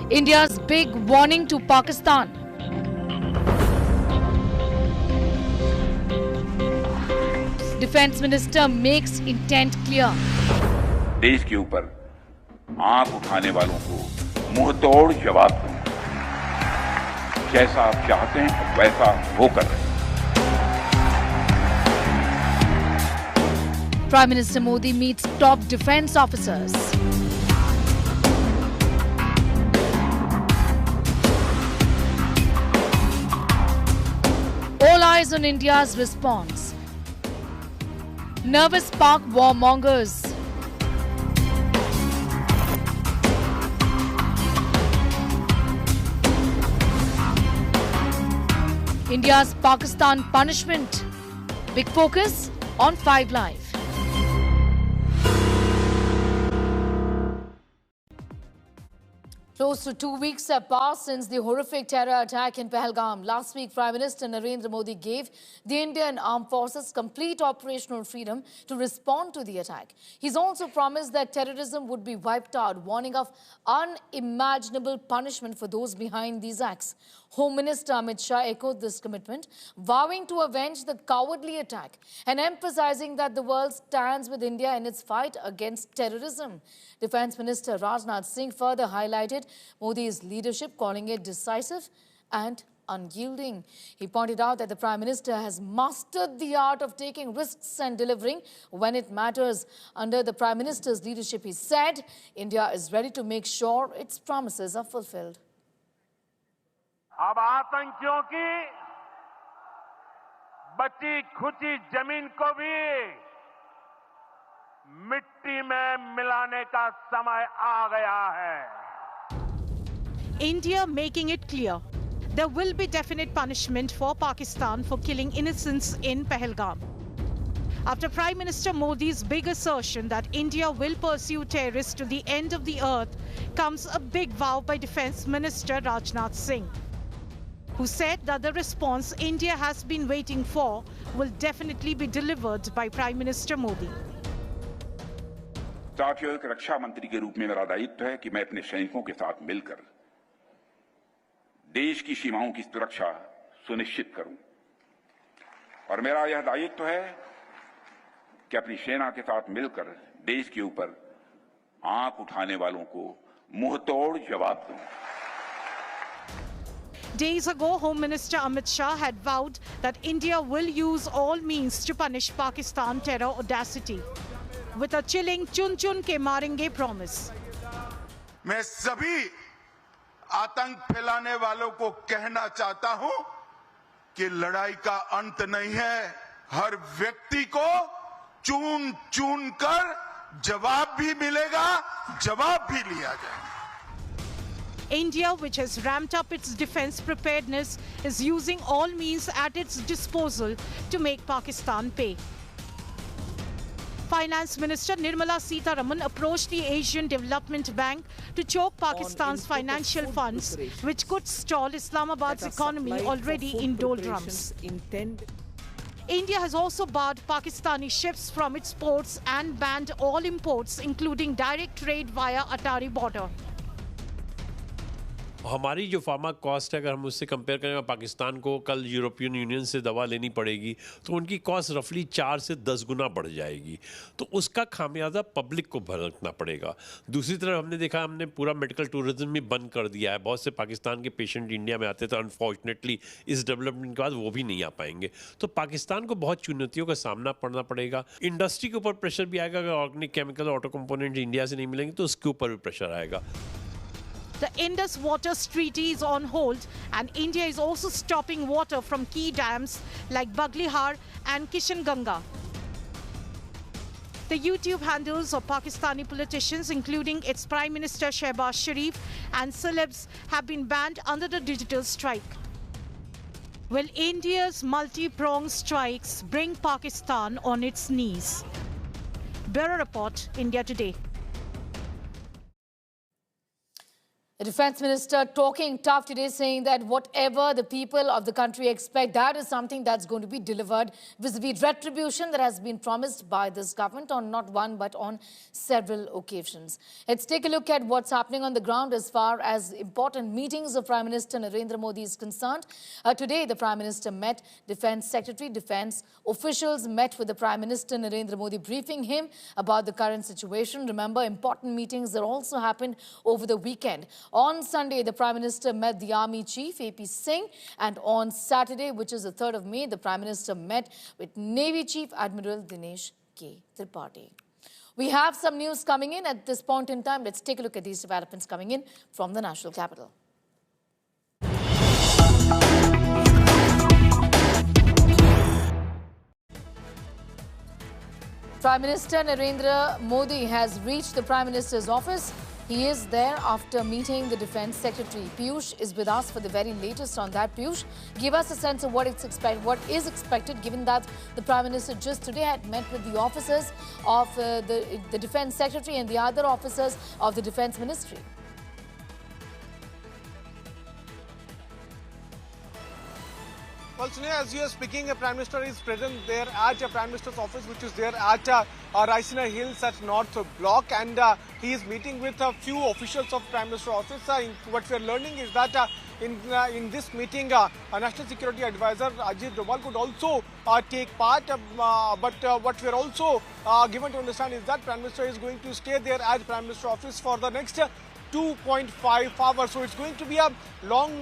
India's big warning to Pakistan. Defense Minister makes intent clear. देश के ऊपर आंख उठाने वालों को मुंहतोड़ जवाब दूंगा। जैसा आप चाहते हैं वैसा होकर रहें। Prime Minister Modi meets top defense officers. All eyes on India's response. Nervous Pak warmongers. India's Pakistan punishment. Big focus on 5 Live. Close to 2 weeks have passed since the horrific terror attack in Pahalgam. Last week, Prime Minister Narendra Modi gave the Indian Armed Forces complete operational freedom to respond to the attack. He's also promised that terrorism would be wiped out, warning of unimaginable punishment for those behind these acts. Home Minister Amit Shah echoed this commitment, vowing to avenge the cowardly attack and emphasizing that the world stands with India in its fight against terrorism. Defense Minister Rajnath Singh further highlighted Modi's leadership, calling it decisive and unyielding. He pointed out that the Prime Minister has mastered the art of taking risks and delivering when it matters. Under the Prime Minister's leadership, he said, India is ready to make sure its promises are fulfilled. अब आतंकियों की बची खुची जमीन को भी मिट्टी में मिलाने का समय आ गया है. India making it clear there will be definite punishment for Pakistan for killing innocents in Pahalgam. After Prime Minister Modi's big assertion that India will pursue terrorists to the end of the earth, comes a big vow by Defense Minister Rajnath Singh, who said that the response India has been waiting for will definitely be delivered by Prime Minister Modi. साथियों, एक रक्षा मंत्री के रूप में मेरा दायित्व है कि मैं अपने सैनिकों के साथ मिलकर देश की सीमाओं की सुरक्षा सुनिश्चित करूं और मेरा यह दायित्व है कि अपनी सेना के साथ मिलकर देश के ऊपर आंख उठाने वालों को मुंहतोड़ जवाब दूं. Days ago, Home Minister Amit Shah had vowed that India will use all means to punish Pakistan terror audacity, with a chilling "chun chun ke marenge" promise. मैं सभी आतंक फैलाने वालों को कहना चाहता हूं कि लड़ाई का अंत नहीं है. हर व्यक्ति को चुन चुन कर जवाब भी मिलेगा, जवाब भी लिया जाएगा. India, which has ramped up its defense preparedness, is using all means at its disposal to make Pakistan pay. Finance Minister Nirmala Sitharaman approached the Asian Development Bank to choke Pakistan's financial funds, which could stall Islamabad's economy already in doldrums. India has also barred Pakistani ships from its ports and banned all imports, including direct trade via Atari border. हमारी जो pharma cost है, अगर हम उससे compare करें पाकिस्तान को कल European union से दवा लेनी पड़ेगी तो उनकी कॉस्ट रफली 4 से 10 गुना बढ़ जाएगी. तो उसका खामियाजा पब्लिक को भुगतना पड़ेगा. दूसरी तरफ हमने देखा, हमने पूरा मेडिकल टूरिज्म भी बंद कर दिया है. बहुत से पाकिस्तान के पेशेंट इंडिया में आते थे, अनफॉर्चुनेटली इस डेवलपमेंट के बाद वो भी नहीं आ पाएंगे. तो पाकिस्तान को बहुत चुनौतियों का सामना करना पड़ेगा. इंडस्ट्री के ऊपर प्रेशर भी आएगा. अगर organic chemical auto component India से नहीं मिलेंगे तो उसके ऊपर भी प्रेशर आएगा. The Indus Waters Treaty is on hold, and India is also stopping water from key dams like Baglihar and Kishanganga. The YouTube handles of Pakistani politicians, including its Prime Minister Shehbaz Sharif and celebs, have been banned under the digital strike. Will India's multi-pronged strikes bring Pakistan on its knees? Bureau Report, India Today. The defense minister talking tough today, saying that whatever the people of the country expect, that is something that's going to be delivered vis-a-vis retribution that has been promised by this government on not one but on several occasions. Let's take a look at what's happening on the ground as far as important meetings of Prime Minister Narendra Modi is concerned. Today, the Prime Minister met Defense Secretary. Defense officials met with the Prime Minister Narendra Modi, briefing him about the current situation. Remember, important meetings that also happened over the weekend. On Sunday, the Prime Minister met the Army Chief, AP Singh, and on Saturday, which is the 3rd of May, the Prime Minister met with Navy Chief Admiral Dinesh K. Tripathi. We have some news coming in at this point in time. Let's take a look at these developments coming in from the national capital. Prime Minister Narendra Modi has reached the Prime Minister's office. He is there after meeting the Defense Secretary. Piyush is with us for the very latest on that. Piyush, give us a sense of what is expected, given that the Prime Minister just today had met with the officers of the Defense Secretary and the other officers of the Defense Ministry. Well, Sunil, as you are speaking, the Prime Minister is present there at the Prime Minister's office, which is there at Raisina Hills at North Block, and he is meeting with a few officials of Prime Minister's office. What we are learning is that in this meeting, National Security Advisor Ajit Doval could also take part, but what we are also given to understand is that Prime Minister is going to stay there at Prime Minister's office for the next 2.5 hours. So it's going to be a long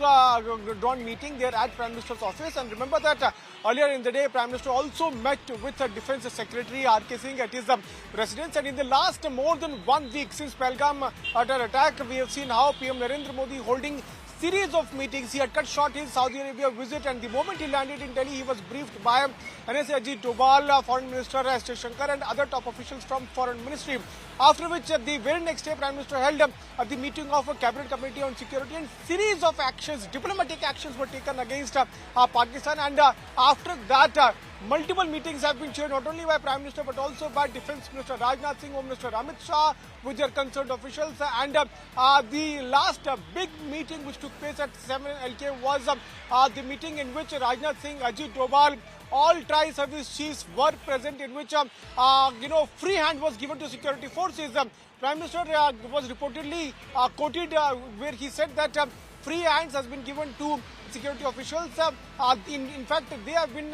drawn meeting there at Prime Minister's office. And remember that earlier in the day, Prime Minister also met with the Defense Secretary RK Singh at his residence. And in the last more than 1 week since Pahalgam attack, we have seen how PM Narendra Modi holding series of meetings. He had cut short his Saudi Arabia visit, and the moment he landed in Delhi, he was briefed by NSA Ajit Doval, Foreign Minister S. Shankar, and other top officials from Foreign Ministry. After which, the very next day, Prime Minister held the meeting of a Cabinet Committee on Security, and series of actions, diplomatic actions were taken against Pakistan. And after that, multiple meetings have been chaired not only by Prime Minister but also by Defence Minister Rajnath Singh, Home Minister Amit Shah, with their concerned officials. And the last big meeting which took place at 7 LK was the meeting in which Rajnath Singh, Ajit Doval, all tri-service chiefs were present, in which free hand was given to security forces. Prime Minister was reportedly quoted where he said that free hands has been given to security officials. In fact, they have been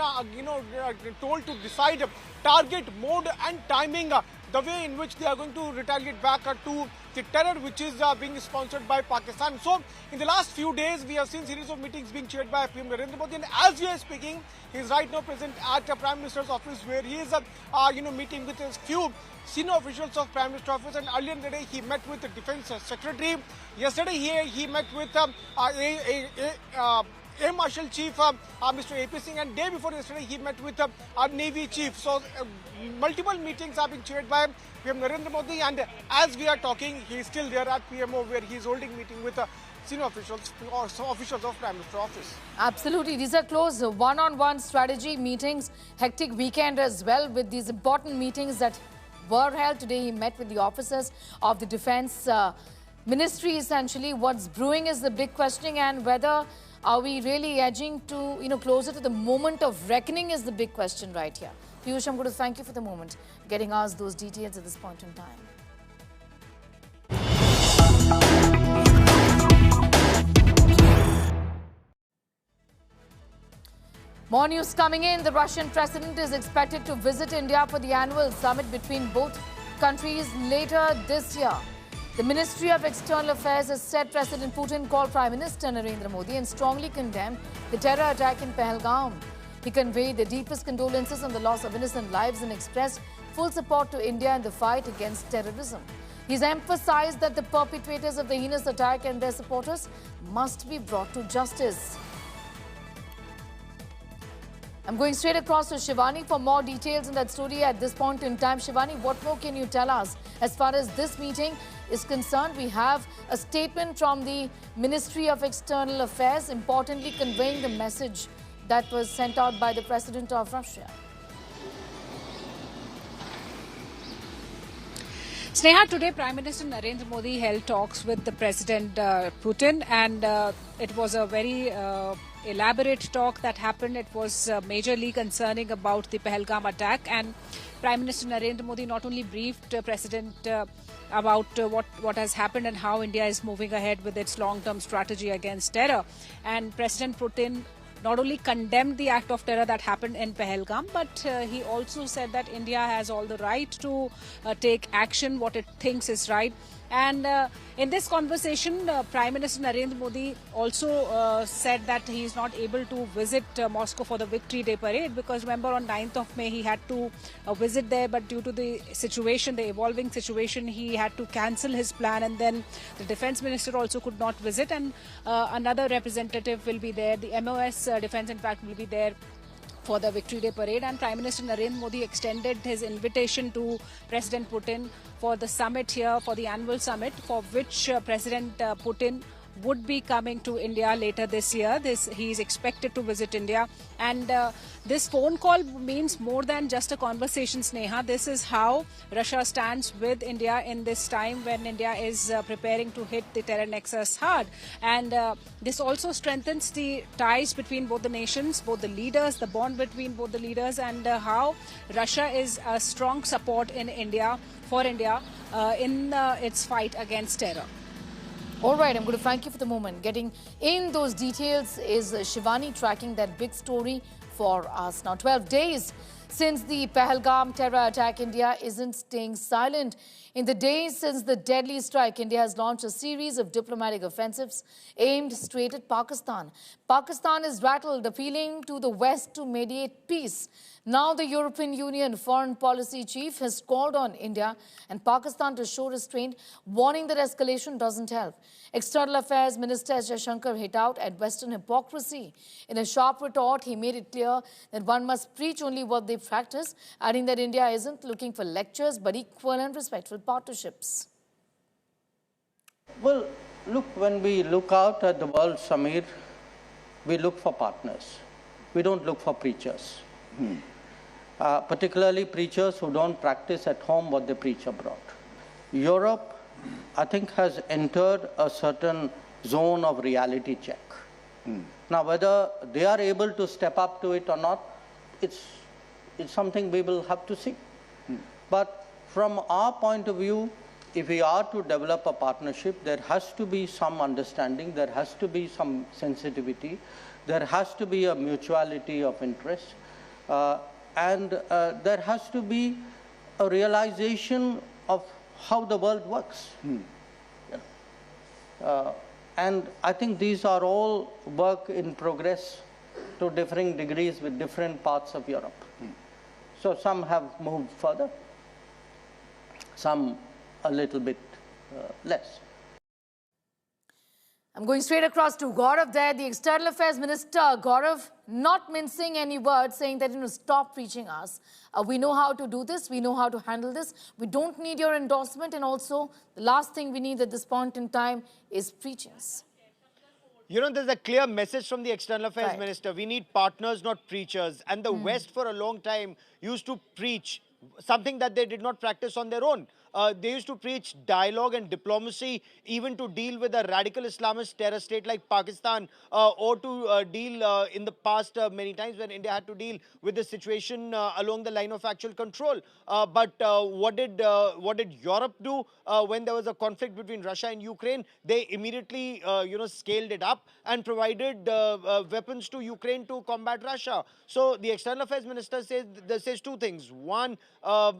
told to decide target, mode and timing, the way in which they are going to retaliate back to the terror which is being sponsored by Pakistan. So, in the last few days, we have seen series of meetings being chaired by PM Narendra Modi, and as we are speaking, he is right now present at the Prime Minister's office, where he is meeting with a few senior officials of Prime Minister's office. And earlier in the day, he met with the Defense Secretary. Yesterday, he met with Air Marshal Chief Mr. AP Singh, and day before yesterday he met with our Navy Chief. So multiple meetings are being chaired by PM Narendra Modi, and as we are talking, he is still there at PMO, where he is holding meeting with senior officials or some officials of Prime Minister's office. Absolutely. These are close one-on-one strategy meetings, hectic weekend as well, with these important meetings that were held. Today he met with the officers of the Defense Ministry. Essentially, what's brewing is the big questioning, and whether are we really edging to, closer to the moment of reckoning is the big question right here. Piyush, I'm going to thank you for the moment, getting us those details at this point in time. More news coming in. The Russian president is expected to visit India for the annual summit between both countries later this year. The Ministry of External Affairs has said President Putin called Prime Minister Narendra Modi and strongly condemned the terror attack in Pahalgam. He conveyed the deepest condolences on the loss of innocent lives and expressed full support to India in the fight against terrorism. He's emphasized that the perpetrators of the heinous attack and their supporters must be brought to justice. I'm going straight across to Shivani for more details in that story at this point in time. Shivani, what more can you tell us as far as this meeting is concerned? We have a statement from the Ministry of External Affairs, importantly conveying the message that was sent out by the President of Russia. Sneha, today Prime Minister Narendra Modi held talks with the President Putin, and it was a very elaborate talk that happened. It was majorly concerning about the Pahalgam attack, and Prime Minister Narendra Modi not only briefed President about what has happened and how India is moving ahead with its long-term strategy against terror, and President Putin not only condemned the act of terror that happened in Pahalgam, but he also said that India has all the right to take action, what it thinks is right. And in this conversation, Prime Minister Narendra Modi also said that he is not able to visit Moscow for the Victory Day parade, because remember on 9th of May he had to visit there, but due to the situation, the evolving situation, he had to cancel his plan, and then the Defence Minister also could not visit, and another representative will be there. The MOS Defence, in fact, will be there for the Victory Day parade, and Prime Minister Narendra Modi extended his invitation to President Putin for the summit here, for the annual summit, for which President Putin would be coming to India later this year. He is expected to visit India, and this phone call means more than just a conversation, Sneha. This is how Russia stands with India in this time when India is preparing to hit the terror nexus hard, and this also strengthens the ties between both the nations, both the leaders, the bond between both the leaders, and how Russia is a strong support in India, for India, in its fight against terror. All right, I'm going to thank you for the moment. Getting in those details is Shivani tracking that big story for us. Now, 12 days since the Pahalgam terror attack, India isn't staying silent. In the days since the deadly strike, India has launched a series of diplomatic offensives aimed straight at Pakistan. Pakistan is rattled, appealing to the West to mediate peace. Now the European Union foreign policy chief has called on India and Pakistan to show restraint, warning that escalation doesn't help. External Affairs Minister S. Jaishankar hit out at Western hypocrisy. In a sharp retort, he made it clear that one must preach only what they practice, adding that India isn't looking for lectures but equal and respectful partnerships. Well, look, when we look out at the world, Samir, we look for partners. We don't look for preachers. Particularly preachers who don't practice at home what they preach abroad. Europe, I think, has entered a certain zone of reality check. Now, whether they are able to step up to it or not, it's something we will have to see. But from our point of view, if we are to develop a partnership, there has to be some understanding, there has to be some sensitivity, there has to be a mutuality of interest, and there has to be a realization of how the world works. And I think these are all work in progress to differing degrees with different parts of Europe. So some have moved further, some a little bit less. I'm going straight across to Gaurav there, the External Affairs Minister. Gaurav, not mincing any words, saying that, stop preaching us. We know how to do this. We know how to handle this. We don't need your endorsement. And also, the last thing we need at this point in time is preachings. There's a clear message from the External Affairs Minister. We need partners, not preachers. And the West, for a long time, used to preach something that they did not practice on their own. They used to preach dialogue and diplomacy, even to deal with a radical Islamist terror state like Pakistan, or to deal in the past many times when India had to deal with the situation along the line of actual control. But what did Europe do when there was a conflict between Russia and Ukraine? They immediately, scaled it up and provided weapons to Ukraine to combat Russia. So the External Affairs Minister says two things. One,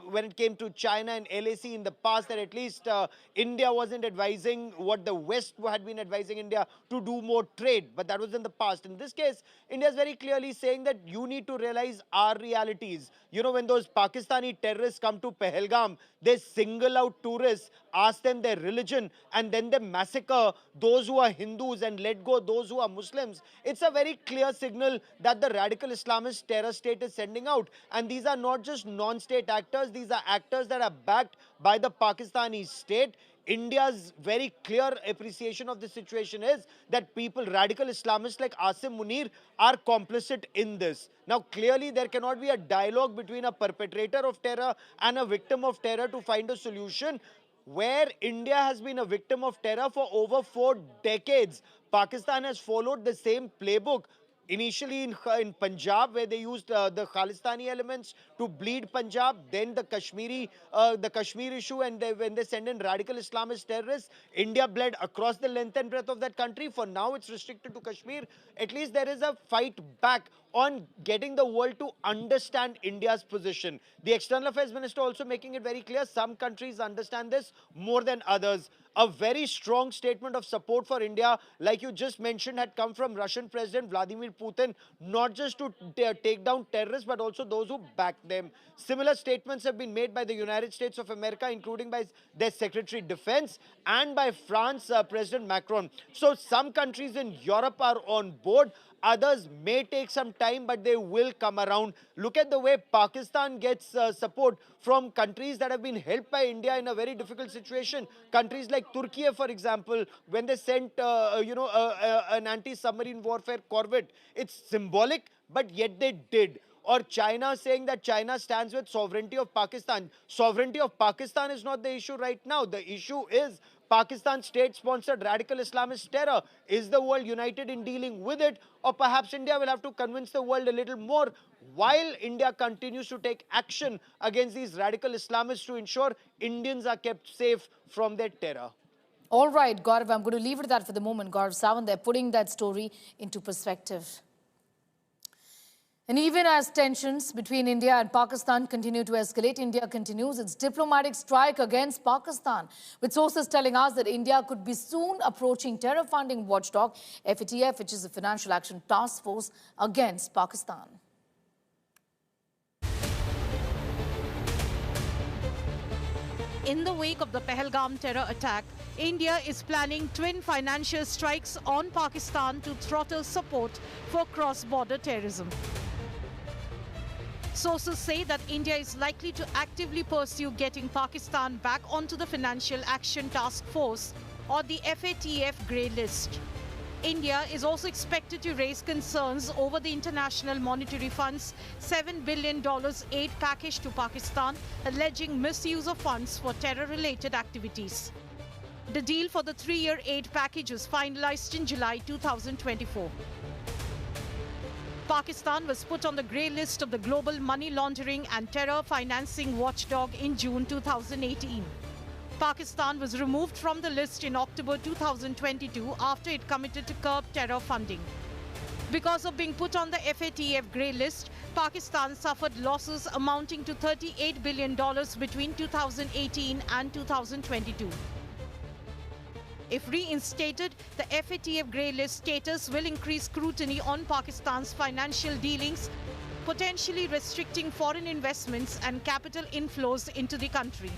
when it came to China and LAC in the past, that at least India wasn't advising what the West had been advising India to do more trade, but that was in the past. In this case, India is very clearly saying that you need to realize our realities. When those Pakistani terrorists come to Pahalgam, they single out tourists, ask them their religion, and then they massacre those who are Hindus and let go those who are Muslims. It's a very clear signal that the radical Islamist terror state is sending out. And these are not just non-state actors, these are actors that are backed by the Pakistani state. India's very clear appreciation of the situation is that people, radical Islamists like Asim Munir, are complicit in this. Now, clearly, there cannot be a dialogue between a perpetrator of terror and a victim of terror to find a solution. where India has been a victim of terror for over 4 decades. Pakistan has followed the same playbook. Initially in Punjab, where they used the Khalistani elements to bleed Punjab, then the Kashmir issue, and when they send in radical Islamist terrorists, India bled across the length and breadth of that country. For now, it's restricted to Kashmir. At least there is a fight back on getting the world to understand India's position. The External Affairs Minister also making it very clear, some countries understand this more than others. A very strong statement of support for India, like you just mentioned, had come from Russian President Vladimir Putin, not just to take down terrorists, but also those who back them. Similar statements have been made by the United States of America, including by their Secretary of Defense, and by France President Macron. So some countries in Europe are on board. Others may take some time, but they will come around. Look at the way Pakistan gets support from countries that have been helped by India in a very difficult situation. Countries like Turkey, for example, when they sent, an anti-submarine warfare corvette, it's symbolic, but yet they did. Or China saying that China stands with sovereignty of Pakistan. Sovereignty of Pakistan is not the issue right now. The issue is Pakistan's state-sponsored radical Islamist terror. Is the world united in dealing with it? Or perhaps India will have to convince the world a little more while India continues to take action against these radical Islamists to ensure Indians are kept safe from their terror. All right, Gaurav, I'm going to leave it at that for the moment. Gaurav Sawant, they're putting that story into perspective. And even as tensions between India and Pakistan continue to escalate, India continues its diplomatic strike against Pakistan, with sources telling us that India could be soon approaching terror funding watchdog FATF, which is the Financial Action Task Force against Pakistan. In the wake of the Pahalgam terror attack, India is planning twin financial strikes on Pakistan to throttle support for cross-border terrorism. Sources say that India is likely to actively pursue getting Pakistan back onto the Financial Action Task Force, or the FATF grey list. India is also expected to raise concerns over the International Monetary Fund's $7 billion aid package to Pakistan, alleging misuse of funds for terror-related activities. The deal for the 3-year aid package was finalized in July 2024. Pakistan was put on the grey list of the global money laundering and terror financing watchdog in June 2018. Pakistan was removed from the list in October 2022 after it committed to curb terror funding. Because of being put on the FATF grey list, Pakistan suffered losses amounting to $38 billion between 2018 and 2022. If reinstated, the FATF grey list status will increase scrutiny on Pakistan's financial dealings, potentially restricting foreign investments and capital inflows into the country.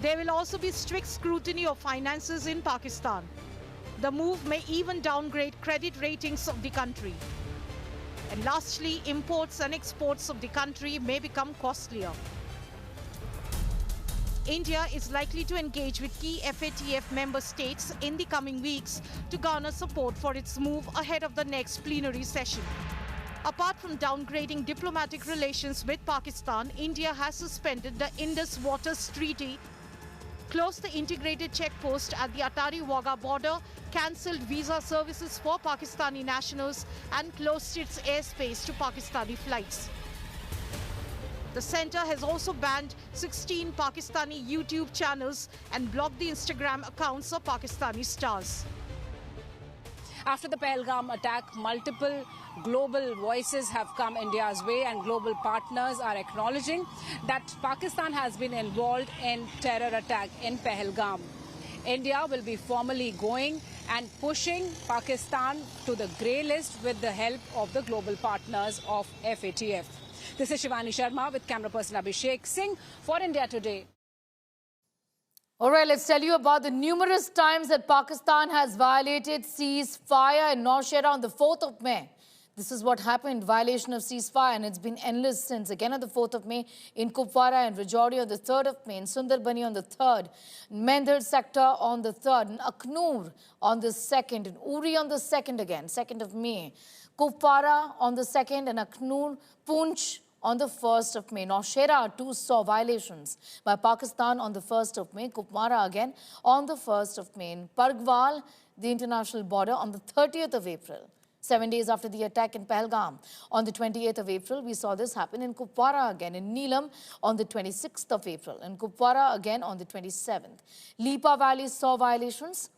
There will also be strict scrutiny of finances in Pakistan. The move may even downgrade credit ratings of the country. And lastly, imports and exports of the country may become costlier. India is likely to engage with key FATF member states in the coming weeks to garner support for its move ahead of the next plenary session. Apart from downgrading diplomatic relations with Pakistan, India has suspended the Indus Waters Treaty, closed the integrated checkpost at the Atari Wagah border, cancelled visa services for Pakistani nationals, and closed its airspace to Pakistani flights. The centre has also banned 16 Pakistani YouTube channels and blocked the Instagram accounts of Pakistani stars. After the Pahalgam attack, multiple global voices have come India's way, and global partners are acknowledging that Pakistan has been involved in terror attack in Pahalgam. India will be formally going and pushing Pakistan to the grey list with the help of the global partners of FATF. This is Shivani Sharma with camera person Abhishek Singh for India Today. All right, let's tell you about the numerous times that Pakistan has violated ceasefire in Nowshera on the 4th of May. This is what happened, violation of ceasefire, and it's been endless since. Again on the 4th of May, in Kupwara and Rajouri on the 3rd of May, in Sundarbani on the 3rd, Mendhar sector on the 3rd, in Aknoor on the 2nd, in Uri on the 2nd again, 2nd of May, Kupwara on the 2nd, and Aknoor, Poonch on the 1st of May. Nowshera too saw violations by Pakistan on the 1st of May. Kupwara again on the 1st of May. In Pargwal, the international border, on the 30th of April. 7 days after the attack in Pahalgam. On the 28th of April, we saw this happen in Kupwara again. In Neelam on the 26th of April. In Kupwara again on the 27th. Lipa Valley saw violations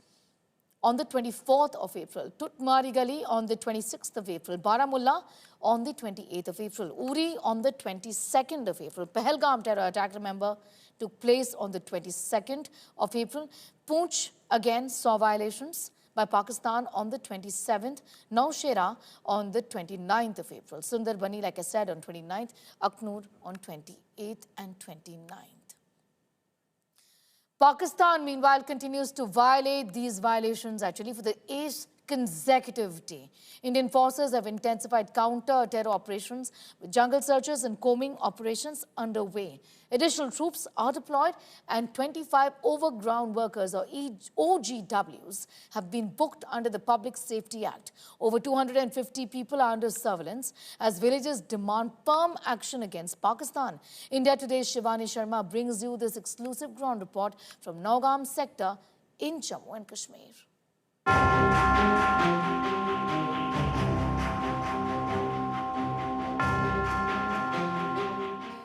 on the 24th of April. Tutmari Gali on the 26th of April. Baramulla on the 28th of April. Uri on the 22nd of April. Pahalgam terror attack, remember, took place on the 22nd of April. Poonch again saw violations by Pakistan on the 27th. Nowshera on the 29th of April. Sundarbani, like I said, on 29th. Aknoor on 28th and 29th. Pakistan, meanwhile, continues to violate these violations actually for the 8th consecutive day. Indian forces have intensified counter-terror operations with jungle searches and combing operations underway. Additional troops are deployed and 25 overground workers or OGWs have been booked under the Public Safety Act. Over 250 people are under surveillance as villagers demand firm action against Pakistan. India Today's Shivani Sharma brings you this exclusive ground report from Naugam sector in Jammu and Kashmir.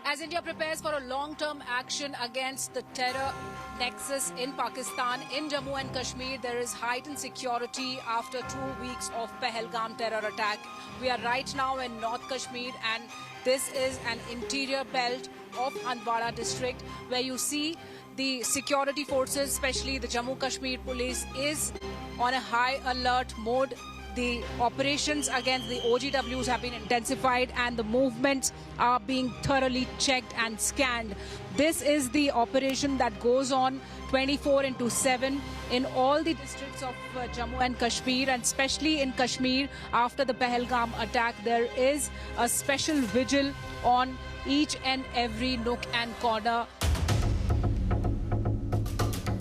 As India prepares for a long-term action against the terror nexus in Pakistan, in Jammu and Kashmir, there is heightened security after 2 weeks of Pahalgam terror attack. We are right now in North Kashmir, and this is an interior belt of Handwara district where you see the security forces, especially the Jammu Kashmir police, is on a high alert mode. The operations against the OGWs have been intensified and the movements are being thoroughly checked and scanned. This is the operation that goes on 24/7 in all the districts of Jammu and Kashmir, and especially in Kashmir after the Pahalgam attack. There is a special vigil on each and every nook and corner.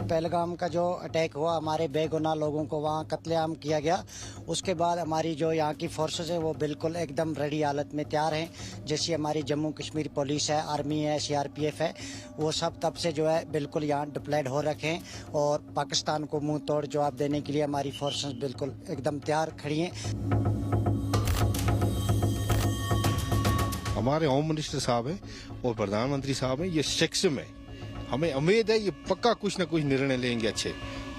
Pahalgam का जो attack हुआ, हमारे बेगुनाह लोगों को वहाँ कत्लेआम किया गया, उसके बाद हमारी जो यहाँ की फोर्सेस है वो बिल्कुल एकदम रेडी हालत में तैयार हैं। जैसी हमारी जम्मू कश्मीर पुलिस है, आर्मी है, सीआरपीएफ है, वो सब तब से जो है बिल्कुल यहाँ डिप्लॉयड हो रखे हैं और पाकिस्तान को मुंह तोड़ जवाब देने के लिए हमारी फोर्सेस बिल्कुल एकदम तैयार खड़ी हैं। हमारे होम मिनिस्टर साहब हैं और प्रधानमंत्री साहब हैं, ये सक्षम है। हमें उम्मीद है ये पक्का कुछ ना कुछ निर्णय लेंगे अच्छे।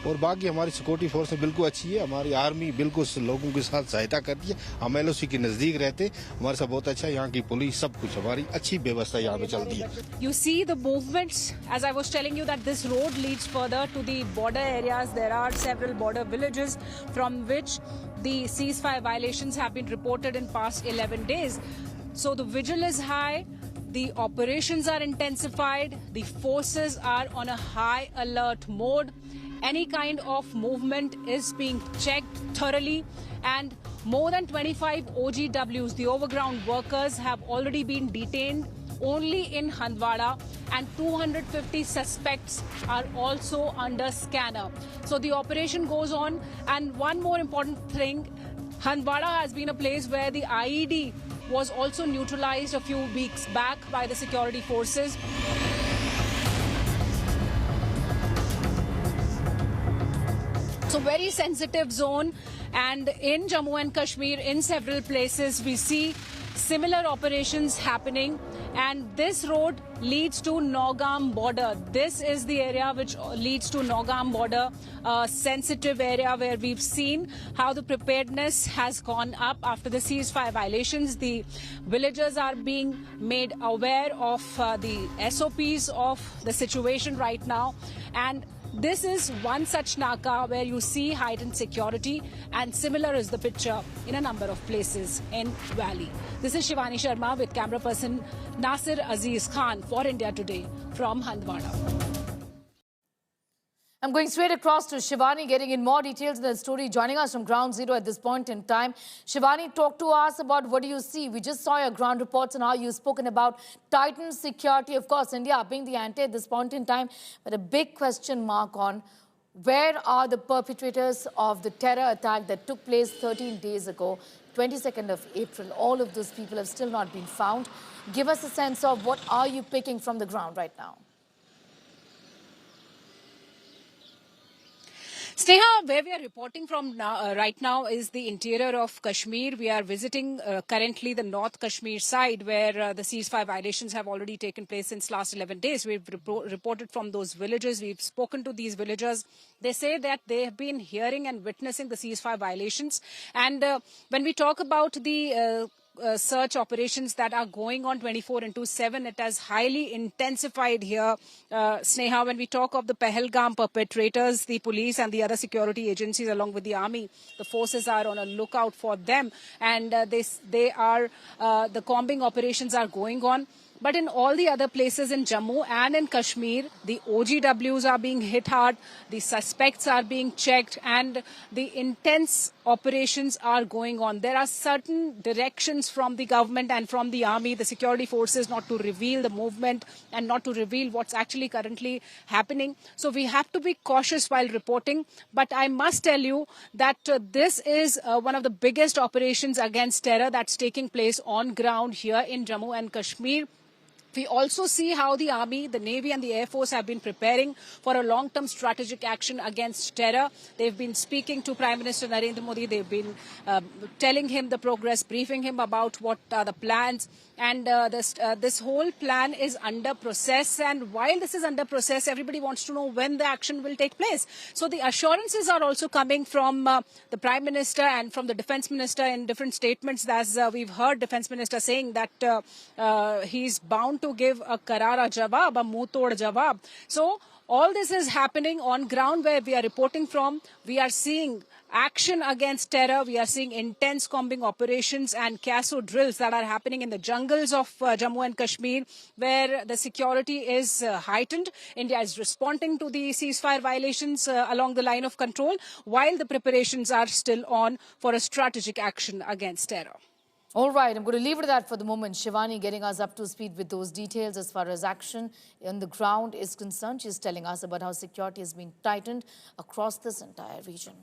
और बाकी हमारी सिक्योरिटी फोर्स बिल्कुल अच्छी है, हमारी आर्मी बिल्कुल लोगों के साथ सहायता करती है। हम एलओसी के नजदीक रहते, हमारे साथ बहुत अच्छा है, यहाँ की पुलिस सब कुछ हमारी अच्छी व्यवस्था यहाँ पे चलती है। You see the movements, as I was telling you, that this road leads further to the border areas. There are several border villages from which the ceasefire violations have been reported in past 11 days. So the vigil is high. The operations are intensified. The forces are on a high alert mode. Any kind of movement is being checked thoroughly, and more than 25 OGWs, the overground workers, have already been detained only in Handwara, and 250 suspects are also under scanner. So the operation goes on. And one more important thing, Handwara has been a place where the IED was also neutralized a few weeks back by the security forces. So very sensitive zone, and in Jammu and Kashmir, in several places, we see similar operations happening, and this road leads to Naugam border. This is the area which leads to Naugam border, a sensitive area where we've seen how the preparedness has gone up after the ceasefire violations. The villagers are being made aware of the SOPs of the situation right now, and this is one such Naka where you see heightened security, and similar is the picture in a number of places in Valley. This is Shivani Sharma with camera person Nasir Aziz Khan for India Today from Handwara. I'm going straight across to Shivani, getting in more details of the story, joining us from Ground Zero at this point in time. Shivani, talk to us about what do you see. We just saw your ground reports and how you've spoken about tightened security. Of course, India being the ante at this point in time, but a big question mark on Where are the perpetrators of the terror attack that took place 13 days ago, 22nd of April? All of those people have still not been found. Give us a sense of what are you picking from the ground right now? Sneha, where we are reporting from right now is the interior of Kashmir. We are visiting currently the North Kashmir side where the ceasefire violations have already taken place since last 11 days. We've reported from those villages. We've spoken to these villagers. They say that they have been hearing and witnessing the ceasefire violations. And when we talk about the search operations that are going on 24/7. It has highly intensified here. Sneha, when we talk of the Pahalgam perpetrators, the police and the other security agencies along with the army, the forces are on a lookout for them. And the combing operations are going on. But in all the other places in Jammu and in Kashmir, the OGWs are being hit hard, the suspects are being checked, and the intense operations are going on. There are certain directions from the government and from the army, the security forces, not to reveal the movement and not to reveal what's actually currently happening. So we have to be cautious while reporting. But I must tell you that this is one of the biggest operations against terror that's taking place on ground here in Jammu and Kashmir. We also see how the Army, the Navy and the Air Force have been preparing for a long-term strategic action against terror. They've been speaking to Prime Minister Narendra Modi. They've been telling him the progress, briefing him about what are the plans. And this whole plan is under process. And while this is under process, everybody wants to know when the action will take place. So the assurances are also coming from the Prime Minister and from the Defence Minister in different statements. As we've heard Defence Minister saying that he's bound to give a karara jawab, a muh-tod jawab. So all this is happening on ground where we are reporting from. We are seeing action against terror. We are seeing intense combing operations and CASO drills that are happening in the jungles of Jammu and Kashmir, where the security is heightened. India is responding to the ceasefire violations along the line of control, while the preparations are still on for a strategic action against terror. All right, I'm going to leave it at that for the moment. Shivani getting us up to speed with those details as far as action on the ground is concerned. She's telling us about how security has been tightened across this entire region.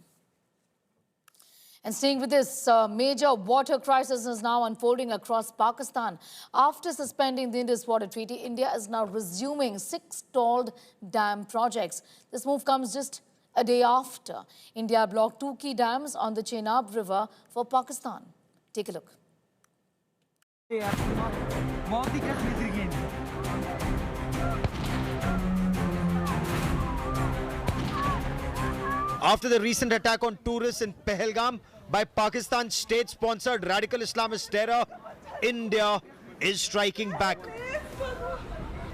And staying with this, major water crisis is now unfolding across Pakistan. After suspending the Indus Water Treaty, India is now resuming 6 stalled dam projects. This move comes just a day after India blocked 2 key dams on the Chenab River for Pakistan. Take a look. After the recent attack on tourists in Pahalgam by Pakistan's state-sponsored radical Islamist terror, India is striking back.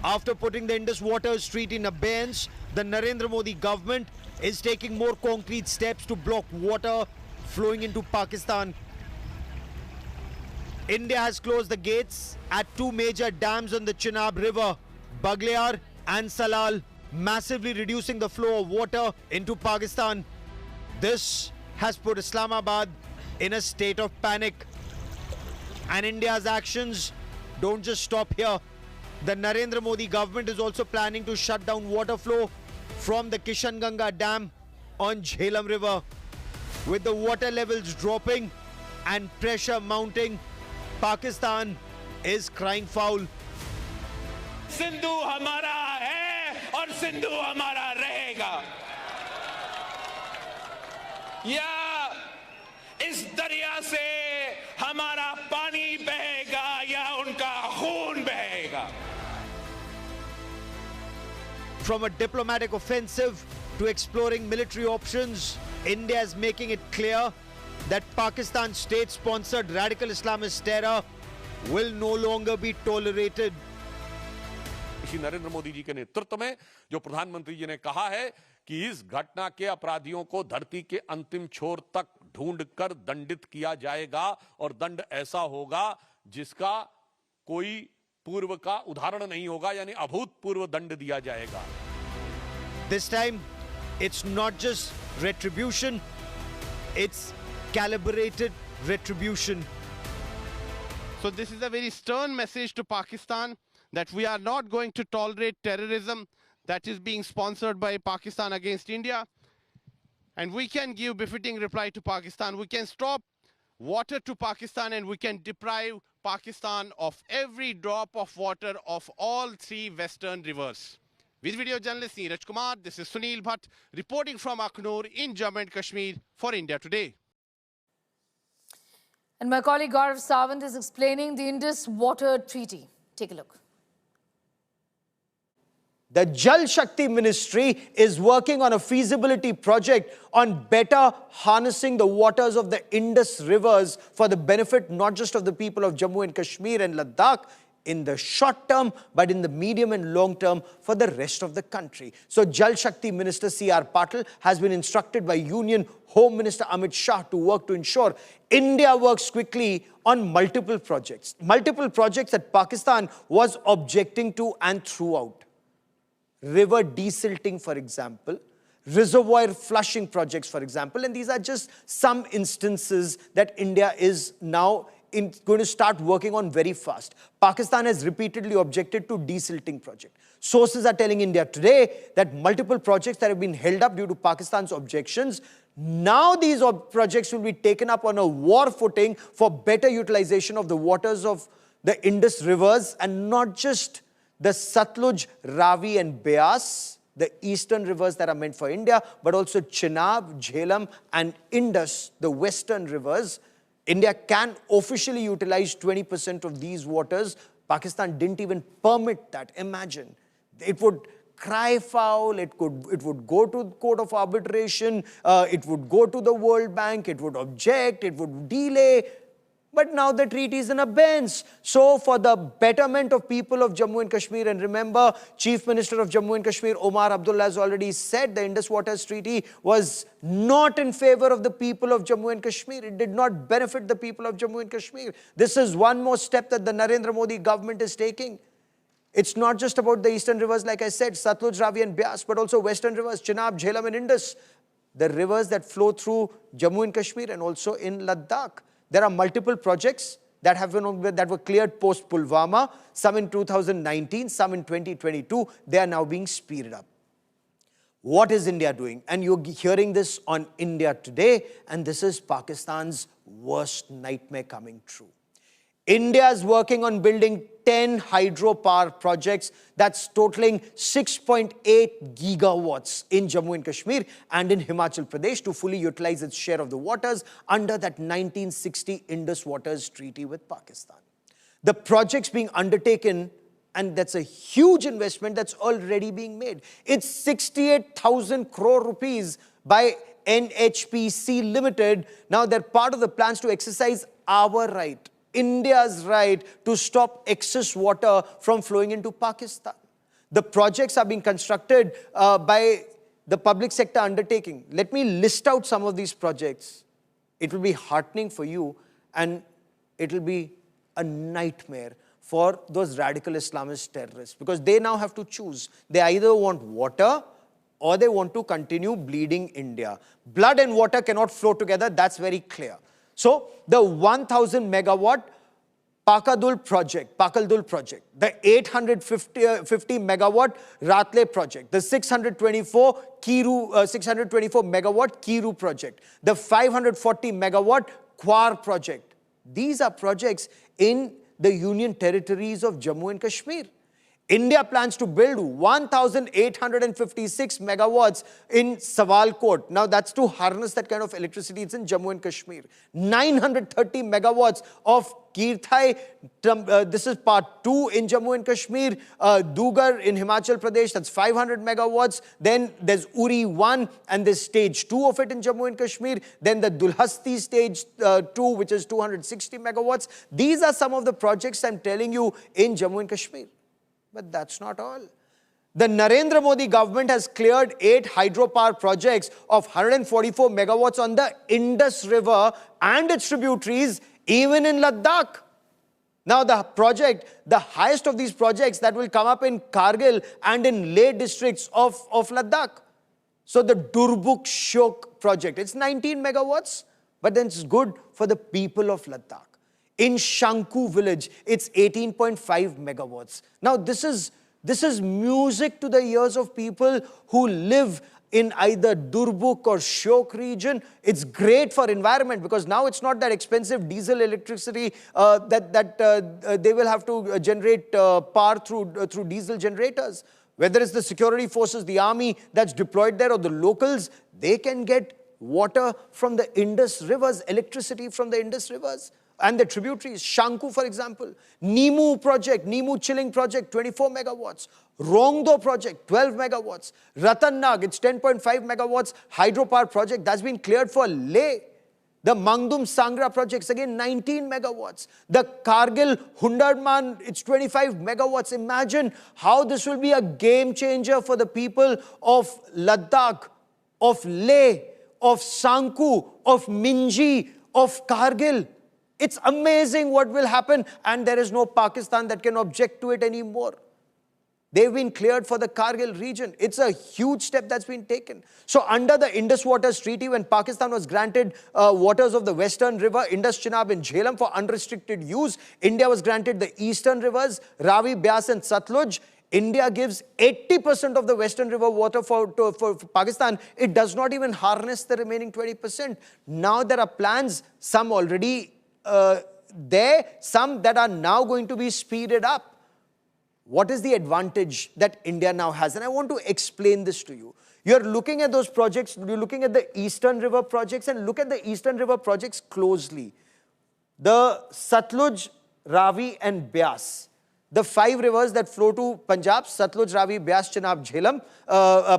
After putting the Indus Water Treaty in abeyance, the Narendra Modi government is taking more concrete steps to block water flowing into Pakistan. India has closed the gates at 2 major dams on the Chenab River, Baglayar and Salal, massively reducing the flow of water into Pakistan. This has put Islamabad in a state of panic. And India's actions don't just stop here. The Narendra Modi government is also planning to shut down water flow from the Kishanganga Dam on Jhelum River. With the water levels dropping and pressure mounting, Pakistan is crying foul. Sindhu हमारा है और सिंधु हमारा रहेगा या इस दरिया से हमारा पानी बहेगा या उनका खून बहेगा. From a diplomatic offensive to exploring military options, India is making it clear that Pakistan's state-sponsored radical Islamist terror will no longer be tolerated. Shri Narendra Modi ji के नेतृत्व में जो प्रधानमंत्री जी ने कहा है कि इस घटना के अपराधियों को धरती के अंतिम छोर तक ढूंढकर दंडित किया जाएगा और दंड ऐसा होगा जिसका कोई पूर्व का उदाहरण नहीं होगा, यानी अभूतपूर्व दंड दिया जाएगा. This time, it's not just retribution, it's calibrated retribution. So this is a very stern message to Pakistan that we are not going to tolerate terrorism that is being sponsored by Pakistan against India. and we can give befitting reply to Pakistan. We can stop water to Pakistan, and we can deprive Pakistan of every drop of water of all three western rivers. With video journalist Neeraj Kumar, this is Sunil Bhatt reporting from Akhnur in Jammu and Kashmir for India Today. And my colleague Gaurav Sawant is explaining the Indus Water Treaty. Take a look. The Jal Shakti Ministry is working on a feasibility project on better harnessing the waters of the Indus rivers for the benefit not just of the people of Jammu and Kashmir and Ladakh in the short term, but in the medium and long term for the rest of the country. So Jal Shakti Minister C.R. Patil has been instructed by Union Home Minister Amit Shah to work to ensure India works quickly on multiple projects that Pakistan was objecting to and throughout. River desilting, for example, reservoir flushing projects, for example, and these are just some instances that India is now going to start working on very fast. Pakistan has repeatedly objected to desilting project. Sources are telling India today that multiple projects that have been held up due to Pakistan's objections, now these projects will be taken up on a war footing for better utilization of the waters of the Indus rivers, and not just the Satluj, Ravi and Beas, the eastern rivers that are meant for India, but also Chenab, Jhelum and Indus, the western rivers. India can officially utilize 20% of these waters. Pakistan didn't even permit that. Imagine. It would cry foul, it would go to the Court of Arbitration, it would go to the World Bank, it would object, it would delay. But now the treaty is in abeyance. So for the betterment of people of Jammu and Kashmir, and remember, Chief Minister of Jammu and Kashmir, Omar Abdullah, has already said the Indus Waters Treaty was not in favor of the people of Jammu and Kashmir. It did not benefit the people of Jammu and Kashmir. This is one more step that the Narendra Modi government is taking. It's not just about the eastern rivers, like I said, Satluj, Ravi and Beas, but also western rivers, Chenab, Jhelum and Indus, the rivers that flow through Jammu and Kashmir and also in Ladakh. There are multiple projects that were cleared post Pulwama, some in 2019, some in 2022. They are now being speeded up. What is India doing? And you're hearing this on India Today, and this is Pakistan's worst nightmare coming true. India is working on building 10 hydropower projects that's totaling 6.8 gigawatts in Jammu and Kashmir and in Himachal Pradesh to fully utilize its share of the waters under that 1960 Indus Waters Treaty with Pakistan. The projects being undertaken, and that's a huge investment that's already being made. It's 68,000 crore rupees by NHPC Limited. Now they're part of the plans to exercise our right, India's right, to stop excess water from flowing into Pakistan. The projects are being constructed by the public sector undertaking. Let me list out some of these projects. It will be heartening for you, and it will be a nightmare for those radical Islamist terrorists, because they now have to choose. They either want water or they want to continue bleeding India. Blood and water cannot flow together, that's very clear. So the 1,000 megawatt Pakaldul project, the 850 megawatt Ratle project, the 624 megawatt Kiru project, the 540 megawatt Kwar project. These are projects in the Union territories of Jammu and Kashmir. India plans to build 1,856 megawatts in Sawalkot. Now that's to harness that kind of electricity. It's in Jammu and Kashmir. 930 megawatts of Kirthai, this is part 2 in Jammu and Kashmir. Dugar in Himachal Pradesh, that's 500 megawatts. Then there's Uri 1 and there's stage 2 of it in Jammu and Kashmir. Then the Dulhasti stage 2, which is 260 megawatts. These are some of the projects I'm telling you in Jammu and Kashmir. But that's not all. The Narendra Modi government has cleared 8 hydropower projects of 144 megawatts on the Indus River and its tributaries, even in Ladakh. Now the project, the highest of these projects that will come up in Kargil and in Leh districts of Ladakh. So the Durbuk Shok project, it's 19 megawatts, but then it's good for the people of Ladakh. In Shanku village, it's 18.5 megawatts. Now this is music to the ears of people who live in either Durbuk or Shyok region. It's great for environment because now it's not that expensive diesel electricity that they will have to generate power through diesel generators. Whether it's the security forces, the army that's deployed there, or the locals, they can get water from the Indus rivers, electricity from the Indus rivers and the tributaries. Shanku, for example. Nimu project, Nimu chilling project, 24 megawatts. Rongdo project, 12 megawatts. Ratannag, it's 10.5 megawatts hydropower project that's been cleared for Leh. The Mangdum Sangra projects, again 19 megawatts. The Kargil Hundarman, it's 25 megawatts. Imagine how this will be a game changer for the people of Ladakh, of Leh, of Sanku, of Minji, of Kargil. It's amazing what will happen, and there is no Pakistan that can object to it anymore. They've been cleared for the Kargil region. It's a huge step that's been taken. So under the Indus Waters Treaty, when Pakistan was granted waters of the Western River, Indus, Chenab and Jhelum for unrestricted use, India was granted the Eastern rivers, Ravi, Beas and Satluj. India gives 80% of the Western River water for Pakistan. It does not even harness the remaining 20%. Now there are plans, some already there, some that are now going to be speeded up. What is the advantage that India now has? And I want to explain this to you. You're looking at those projects, you're looking at the Eastern River projects, and look at the Eastern River projects closely. The Satluj, Ravi and Beas. The 5 rivers that flow to Punjab, Satluj, Ravi, Beas, Chenab, Jhelum,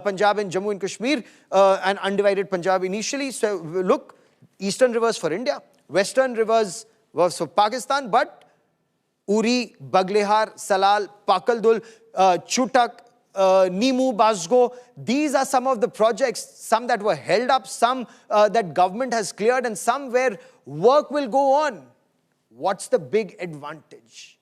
Punjab and Jammu and Kashmir, and undivided Punjab initially. So look, Eastern rivers for India, Western rivers was for Pakistan, but Uri, Baglehar, Salal, Pakaldul, Chutak, Nimu, Basgo. These are some of the projects, some that were held up, some that government has cleared, and some where work will go on. What's the big advantage?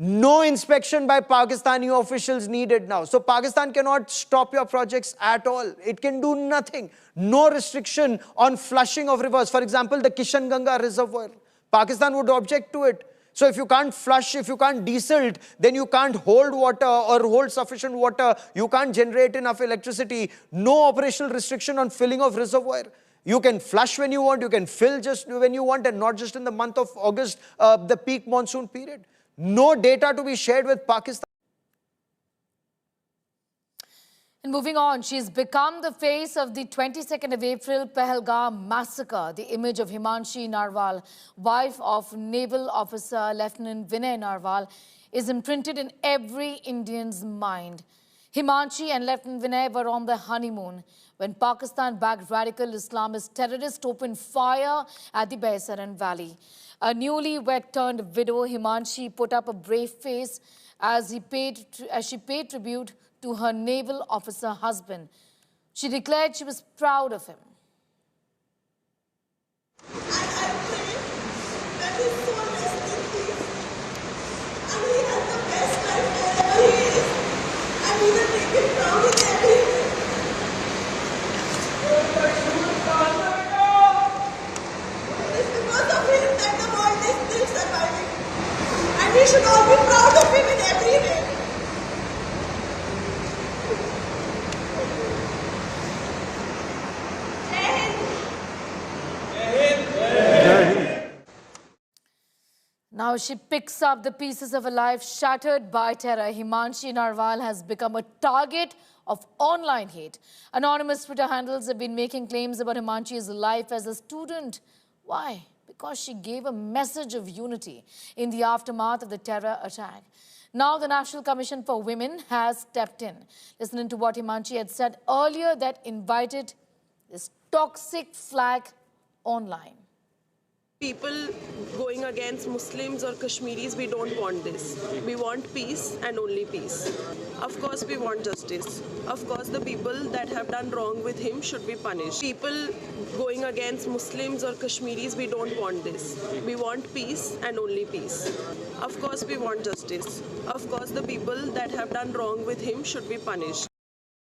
No inspection by Pakistani officials needed now. So Pakistan cannot stop your projects at all. It can do nothing. No restriction on flushing of rivers. For example, the Kishan Ganga reservoir. Pakistan would object to it. So if you can't flush, if you can't desilt, then you can't hold water or hold sufficient water. You can't generate enough electricity. No operational restriction on filling of reservoir. You can flush when you want, you can fill just when you want, and not just in the month of August, the peak monsoon period. No data to be shared with Pakistan. And moving on, she's become the face of the 22nd of April Pahalgam massacre. The image of Himanshi Narwal, wife of Naval Officer Lieutenant Vinay Narwal, is imprinted in every Indian's mind. Himanshi and Lieutenant Vinay were on their honeymoon when Pakistan-backed radical Islamist terrorists opened fire at the Baisaran Valley. A newlywed widow, Himanshi put up a brave face as she paid tribute to her naval officer husband. She declared she was proud of him. And we should all be proud of him in every way. Now she picks up the pieces of a life shattered by terror. Himanshi Narwal has become a target of online hate. Anonymous Twitter handles have been making claims about Himanshi's life as a student. Why? Because she gave a message of unity in the aftermath of the terror attack. Now the National Commission for Women has stepped in. Listening to what Himanshi had said earlier that invited this toxic flag online. People going against Muslims or Kashmiris, we don't want this. We want peace and only peace. Of course, we want justice. Of course, the people that have done wrong with him should be punished. People going against Muslims or Kashmiris, we don't want this. We want peace and only peace. Of course, we want justice. Of course, the people that have done wrong with him should be punished.